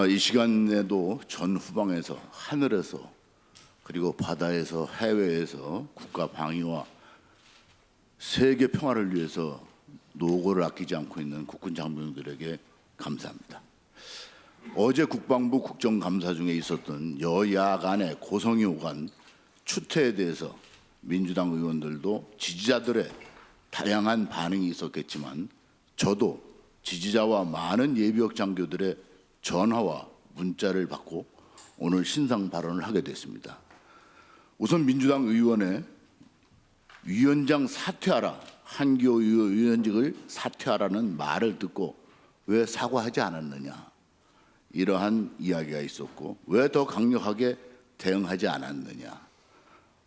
이 시간에도 전 후방에서, 하늘에서, 그리고 바다에서, 해외에서 국가 방위와 세계 평화를 위해서 노고를 아끼지 않고 있는 국군 장병들에게 감사합니다. 어제 국방부 국정감사 중에 있었던 여야 간의 고성이 오간 추태에 대해서 민주당 의원들도 지지자들의 다양한 반응이 있었겠지만, 저도 지지자와 많은 예비역 장교들의 전화와 문자를 받고 오늘 신상 발언을 하게 됐습니다. 우선 민주당 의원의 위원장 사퇴하라, 한기호 위원직을 사퇴하라는 말을 듣고 왜 사과하지 않았느냐, 이러한 이야기가 있었고, 왜 더 강력하게 대응하지 않았느냐,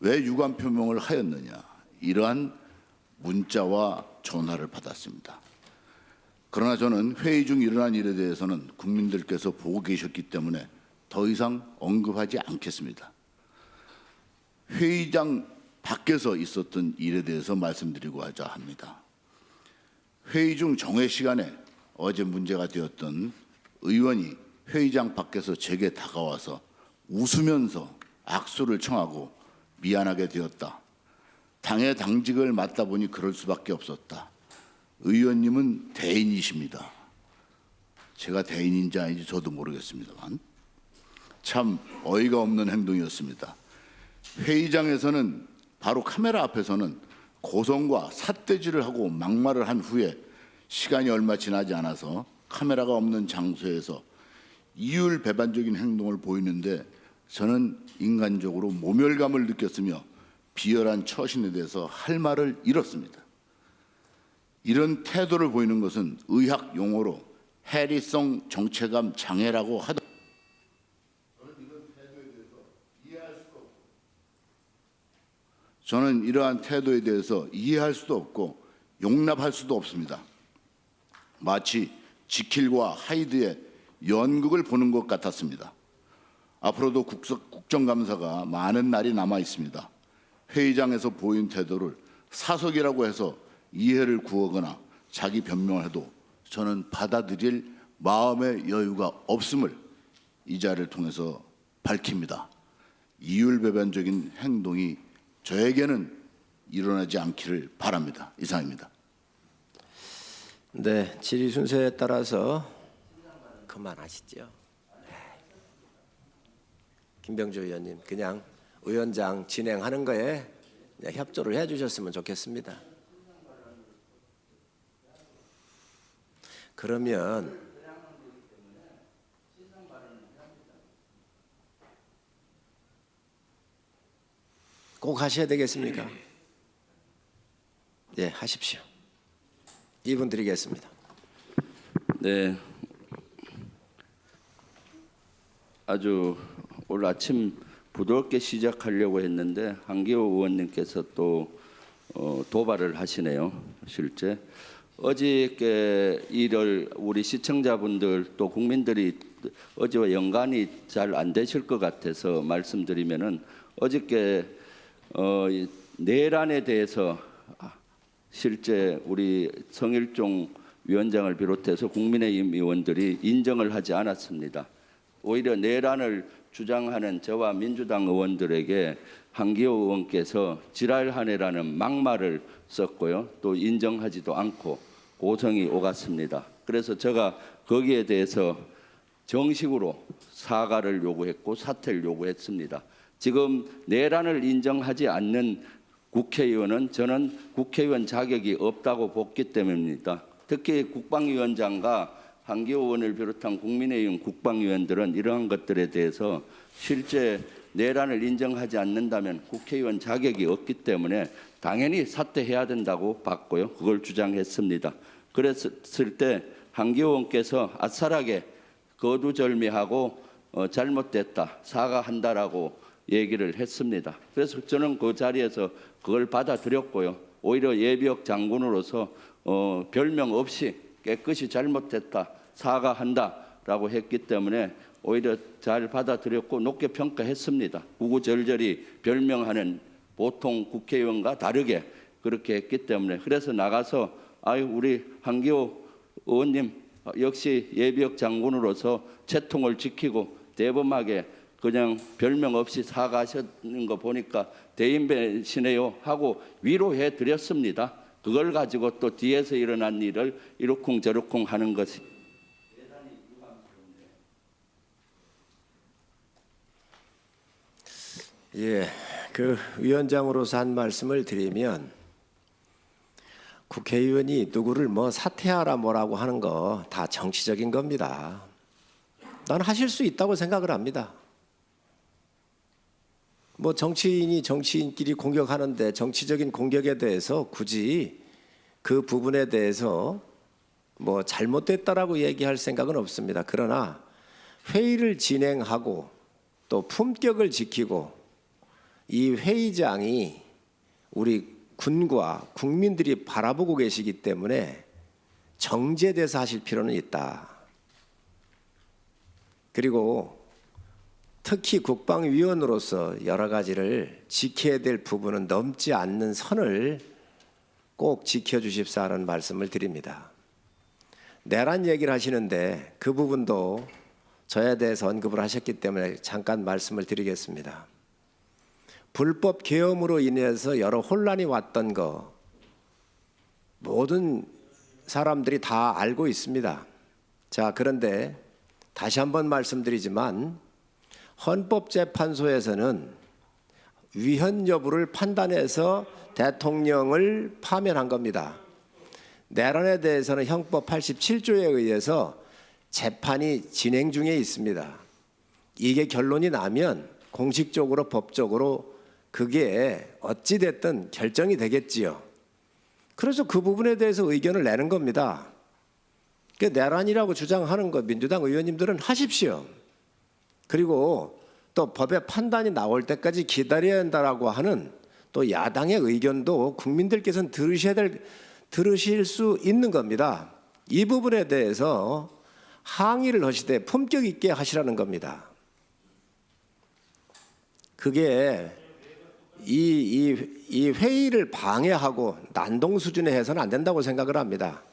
왜 유감 표명을 하였느냐, 이러한 문자와 전화를 받았습니다. 그러나 저는 회의 중 일어난 일에 대해서는 국민들께서 보고 계셨기 때문에 더 이상 언급하지 않겠습니다. 회의장 밖에서 있었던 일에 대해서 말씀드리고자 합니다. 회의 중 정회 시간에 어제 문제가 되었던 의원이 회의장 밖에서 제게 다가와서 웃으면서 악수를 청하고 미안하게 되었다. 당의 당직을 맡다 보니 그럴 수밖에 없었다. 의원님은 대인이십니다. 제가 대인인지 아닌지 저도 모르겠습니다만 참 어이가 없는 행동이었습니다. 회의장에서는, 바로 카메라 앞에서는 고성과 삿대질을 하고 막말을 한 후에 시간이 얼마 지나지 않아서 카메라가 없는 장소에서 이율배반적인 행동을 보이는데, 저는 인간적으로 모멸감을 느꼈으며 비열한 처신에 대해서 할 말을 잃었습니다. 이런 태도를 보이는 것은 의학 용어로 해리성 정체감 장애라고 하더라도 저는 이러한 태도에 대해서 이해할 수도 없고 용납할 수도 없습니다. 마치 지킬과 하이드의 연극을 보는 것 같았습니다. 앞으로도 국정감사가 많은 날이 남아 있습니다. 회의장에서 보인 태도를 사석이라고 해서 이해를 구하거나 자기 변명을 해도 저는 받아들일 마음의 여유가 없음을 이 자리를 통해서 밝힙니다. 이율배반적인 행동이 저에게는 일어나지 않기를 바랍니다. 이상입니다. 네, 질의 순서에 따라서 그만하시죠. 김병조 의원님, 그냥 위원장 진행하는 거에 협조를 해주셨으면 좋겠습니다. 그러면 꼭 하셔야 되겠습니까? 네, 하십시오. 2분 드리겠습니다. 네, 아주 오늘 아침 부드럽게 시작하려고 했는데 한기호 의원님께서 또 도발을 하시네요. 실제 어저께 일을 우리 시청자분들 또 국민들이 어제와 연관이 잘 안 되실 것 같아서 말씀드리면은, 어저께 내란에 대해서 실제 우리 성일종 위원장을 비롯해서 국민의힘 의원들이 인정을 하지 않았습니다. 오히려 내란을 주장하는 저와 민주당 의원들에게 한기호 의원께서 지랄하네라는 막말을 썼고요. 또 인정하지도 않고 고성이 오갔습니다. 그래서 제가 거기에 대해서 정식으로 사과를 요구했고 사퇴를 요구했습니다. 지금 내란을 인정하지 않는 국회의원은 저는 국회의원 자격이 없다고 보기 때문입니다. 특히 국방위원장과 한기호 의원을 비롯한 국민의힘 국방위원들은 이러한 것들에 대해서 실제 내란을 인정하지 않는다면 국회의원 자격이 없기 때문에 당연히 사퇴해야 된다고 봤고요. 그걸 주장했습니다. 그랬을 때 한기호 의원께서 아싸라게 거두절미하고 잘못됐다, 사과한다라고 얘기를 했습니다. 그래서 저는 그 자리에서 그걸 받아들였고요. 오히려 예비역 장군으로서 별명 없이 깨끗이 잘못됐다, 사과한다라고 했기 때문에 오히려 잘 받아들였고 높게 평가했습니다. 구구절절히 별명하는 보통 국회의원과 다르게 그렇게 했기 때문에, 그래서 나가서 아유 우리 한기호 의원님 역시 예비역 장군으로서 채통을 지키고 대범하게 그냥 별명 없이 사과하시는 거 보니까 대인배시네요 하고 위로해 드렸습니다. 그걸 가지고 또 뒤에서 일어난 일을 이러쿵저러쿵 하는 것이 예, 그 위원장으로서 한 말씀을 드리면 국회의원이 누구를 뭐 사퇴하라 뭐라고 하는 거 다 정치적인 겁니다. 난 하실 수 있다고 생각을 합니다. 뭐 정치인이 정치인끼리 공격하는데 정치적인 공격에 대해서 굳이 그 부분에 대해서 뭐 잘못됐다라고 얘기할 생각은 없습니다. 그러나 회의를 진행하고 또 품격을 지키고 이 회의장이 우리 군과 국민들이 바라보고 계시기 때문에 정제돼서 하실 필요는 있다. 그리고 특히 국방위원으로서 여러 가지를 지켜야 될 부분은 넘지 않는 선을 꼭 지켜주십사 하는 말씀을 드립니다. 내란 얘기를 하시는데 그 부분도 저에 대해서 언급을 하셨기 때문에 잠깐 말씀을 드리겠습니다. 불법 계엄으로 인해서 여러 혼란이 왔던 거 모든 사람들이 다 알고 있습니다. 자, 그런데 다시 한번 말씀드리지만 헌법재판소에서는 위헌 여부를 판단해서 대통령을 파면한 겁니다. 내란에 대해서는 형법 87조에 의해서 재판이 진행 중에 있습니다. 이게 결론이 나면 공식적으로 법적으로 그게 어찌됐든 결정이 되겠지요. 그래서 그 부분에 대해서 의견을 내는 겁니다. 내란이라고 주장하는 거 민주당 의원님들은 하십시오. 그리고 또 법의 판단이 나올 때까지 기다려야 한다라고 하는 또 야당의 의견도 국민들께서는 들으실 수 있는 겁니다. 이 부분에 대해서 항의를 하시되 품격 있게 하시라는 겁니다. 그게 이 회의를 방해하고 난동 수준에 해서는 안 된다고 생각을 합니다.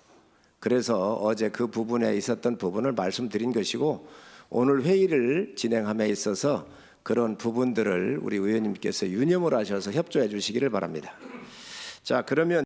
그래서 어제 그 부분에 있었던 부분을 말씀드린 것이고 오늘 회의를 진행함에 있어서 그런 부분들을 우리 의원님께서 유념을 하셔서 협조해 주시기를 바랍니다. 자, 그러면